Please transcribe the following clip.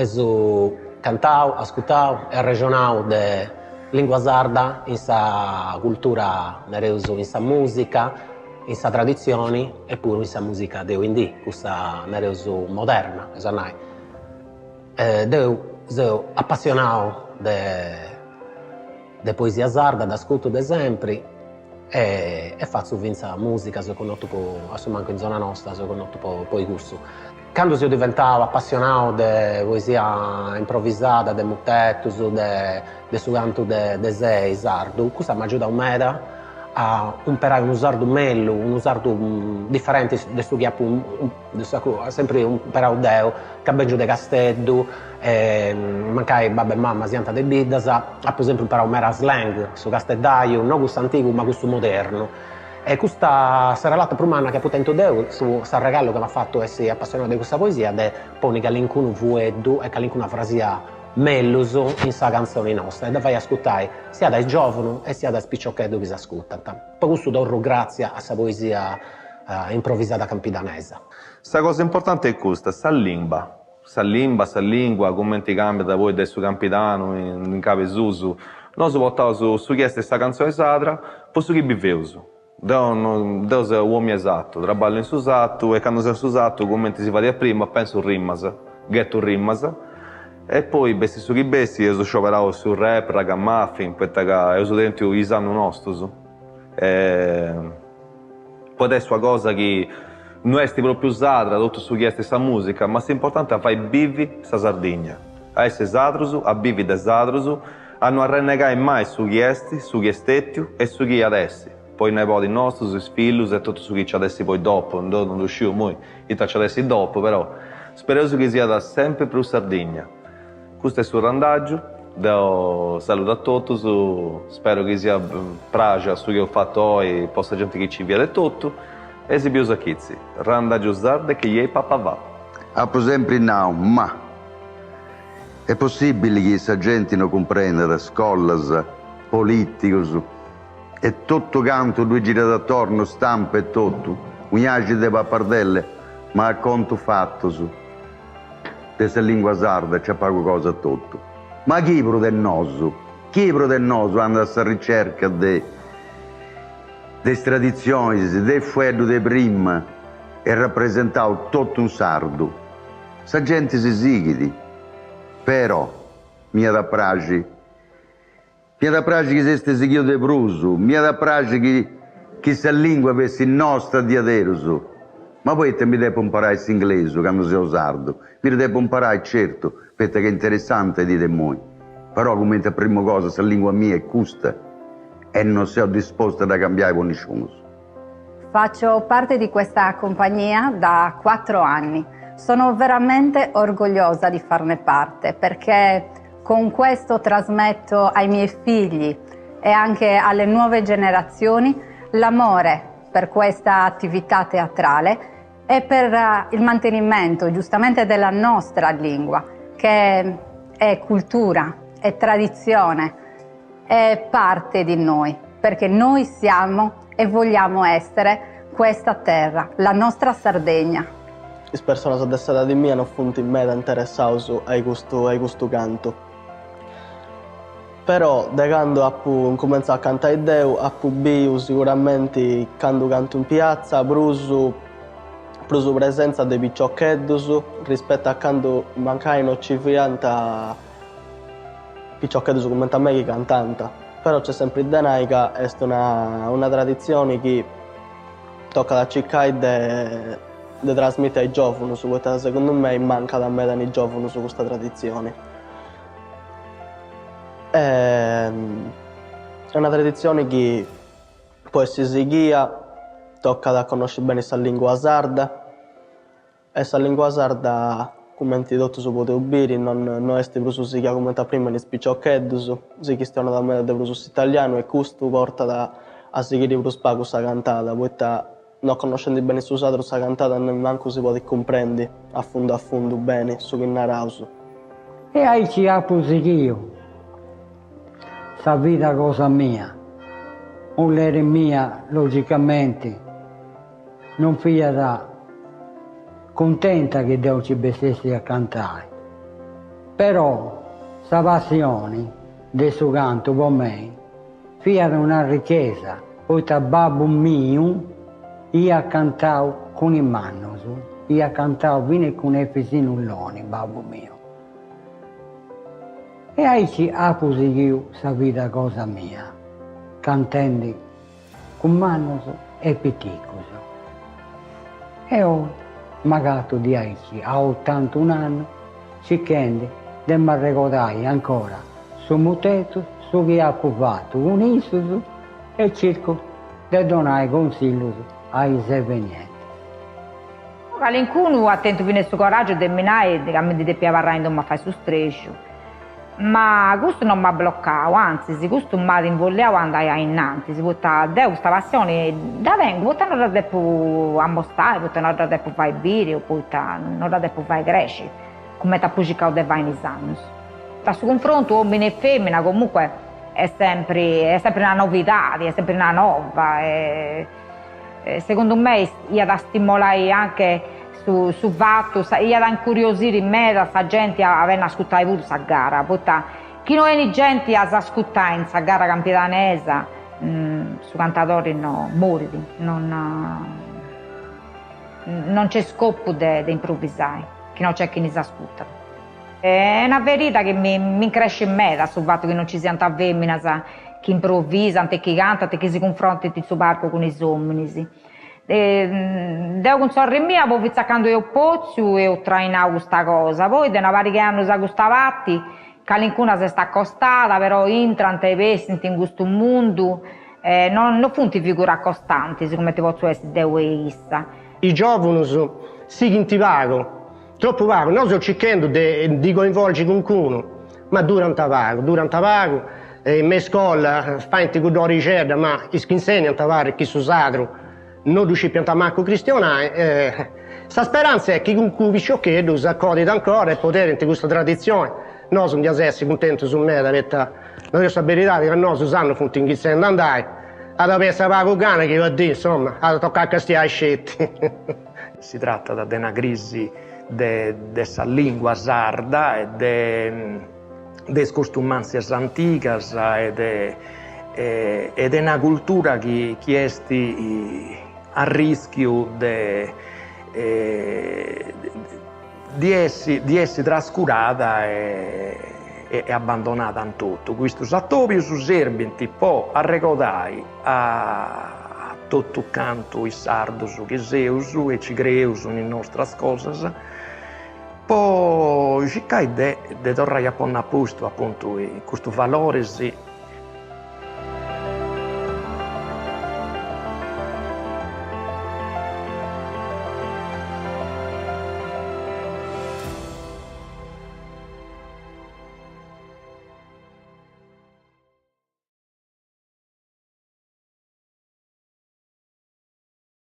su cantau, ascoltau e regionau de lingua sarda in sa cultura, nareus in sa musica, in sa tradizione e pure in sa musica de quindi, questa nareus moderna, esannai. Deu sono appassionato de poesia sarda, d'ascolto de sempre e faccio vinza musica, sono conosciuto anche in zona nostra, sono conosciuto poi gusto. Quando sono diventato appassionato di poesia improvvisata, di mottetus, di su canto de sei sardo, questo mi ha aiutato molto a imparare un sardo meglio, un sardo differente da su che sempre imparato deo, che abbiamo de Castello, mancai babbo e mamma sianta de biddas, per esempio imparato mera slang, su castellaio, non questo antico ma questo moderno. E questa sarà l'altra prumana che potento Deo su regalo che mi ha fatto essere appassionato di questa poesia ed è poi che l'incuno vuedo e che l'incuno frasia melloso in sa canzone nostra e da fai ascoltare sia dai giovani e sia dai spicciocchetti che si ascoltano. Per questo do grazie a questa poesia improvvisata campidanese. La cosa importante è questa, sa lingua, come ti cambia da voi del suo campidano in cave Zuzu. Noi si portavo su questa canzone sadra, posso che biveuso. Deus è uomo esatto, trabalho in susatto e quando sei susatto, come si fa prima, penso rimmas, ghetto rimmas. E poi, bessi su chi bessi, io scioperavo sul rap, ragamuffin, perché io sono dentro i anni nostri. Poi adesso una cosa che non è proprio usata, tutto su questa musica, ma l'importante è fare vivi sa Sardegna. A essere sadrusu, a vivi de sadrusu, a non arrennegare mai su chiesti, su chiestettiu e su chi adesso. Poi nei podi nostri, sui figli e tutto su chi ci adesso poi dopo, non riuscivo mai, io ci adesso dopo, però spero che sia da sempre più Sardegna. Questo è il suo randaggio, do saluto a tutti, spero che sia pragia su che ho fatto oggi, possa gente che ci vede tutto, e si piusa chizzi, randaggio sarde che gli papà va. Per sempre no, ma è possibile che questa gente non comprenda, scuole, politici, e tutto canto, due girate attorno, stampa e tutto, un'agite di pappardelle, ma a conto fatto su. Questa lingua sarda c'è poco cosa a tutto. Ma chi del noso anda a questa ricerca delle tradizioni, del fuoco di prima e rappresentare tutto un sardo. Sa gente si sigidi, però mi da pragi che siete seguito di Prusu, mi da pragi che questa lingua avesse il nostro diaderoso. Ma poi mi devo imparare l'inglese quando sei sardo. Mi devo imparare, certo, perché è interessante di voi. Però come prima cosa, se la lingua mia è questa e non sono disposta a cambiare con nessuno. Faccio parte di questa compagnia da 4 anni. Sono veramente orgogliosa di farne parte perché con questo trasmetto ai miei figli e anche alle nuove generazioni l'amore per questa attività teatrale e per il mantenimento giustamente della nostra lingua, che è cultura, è tradizione, è parte di noi, perché noi siamo e vogliamo essere questa terra, la nostra Sardegna. Le persone adesso di me non sono in me interessate a questo canto. Però da quando ho cominciato a cantare Deu, ho visto sicuramente quando canto in piazza, più presenza dei picciocchetti rispetto a quando mancai non ci fianta picciocchetti come a me che cantanta. Però c'è sempre il denai che è una tradizione che tocca da cercare di trasmettere ai giovani, secondo me manca da me dai giovani su questa tradizione. È una tradizione che può essere seguita, tocca da conoscere bene questa lingua sarda e questa lingua sarda, come ti detto, si può dire, non è più seguita come prima nei spicciocchetti, si questiona da me del italiano e questo porta a seguire più spago questa cantata, perché non conoscendo bene questa cantata neanche si può comprendere a fondo bene su che narrauso. E aí ci ha seguito. Sa vita cosa mia, un l'era mia, logicamente, non fia da contenta che Dio ci bestesse a cantare. Però questa passione del suo canto per me fia una ricchezza, poiché babbo mio io cantavo con i mannos, io cantavo fino con i fisinulloni, babbo mio. E aici apus io sa vita cosa mia, cantando con mannos e piticus. E ho magato di aici a 81 anni, cercando di mi ricordare ancora su muteto, su che ha fatto con Isus e cerco di donare consigli ai sevenienti. Qualcuno ha tentato di su coraggio di minare e di depiavare in fare su striscio. Ma questo non mi ha bloccato, anzi, questo mi ha invogliato ad andare innanzi. Si porta questa passione da vengo, poi non da più a mostrare, poi non da più fare video, poi non da più fare greci, come ti ha pubblicato dei anni. Da su confronto uomini e femmina comunque è sempre una novità, è sempre una nuova. Secondo me io da stimolare anche su fatto, io da incuriosire in me da sta gente a venire a ascoltare questa gara, perché chi non è gente a ascoltare in questa gara campidanese, su cantatori no, moriti, non c'è scopo di improvvisare, che non c'è chi ne si ascolta. È una verità che mi cresce in me sul fatto che non ci siano femmine che improvvisano, che cantano, che si confrontano in suo parco con i uomini. Devo con sorri mia, poi vizzacando io pozzo e ho trainato questa cosa. Poi da una varia anni si gustavati, qualcuna si sta accostata, però entrano e pesano in questo mondo, non funti figure costanti, come ti posso essere devo issa. I giovani si vago, troppo vago, non sto cercando di coinvolgere qualcuno, ma durante vago, in mia scuola fanno con ricerca, ma insegnano a fare chi su sacro. Non ci pianta manco cristianare, sta speranza è che con cui vi sciocchedo si accodita ancora e potere in questa tradizione. Noi siamo di essere contenti su me, perché la nostra verità è che noi usano funti in chi andare, ad avere questa pago cane che va a dire, insomma, ad toccare questi scetti. Si tratta di una crisi della lingua sarda e delle costumanze antiche ed è una cultura che è a rischio di essere trascurata e abbandonata in tutto. Questo satopio su serventi può arrecodare a tutto canto i sardos che seusu e ci creusu in nostre cose, poi cercare di tornare a porre a posto appunto questo valore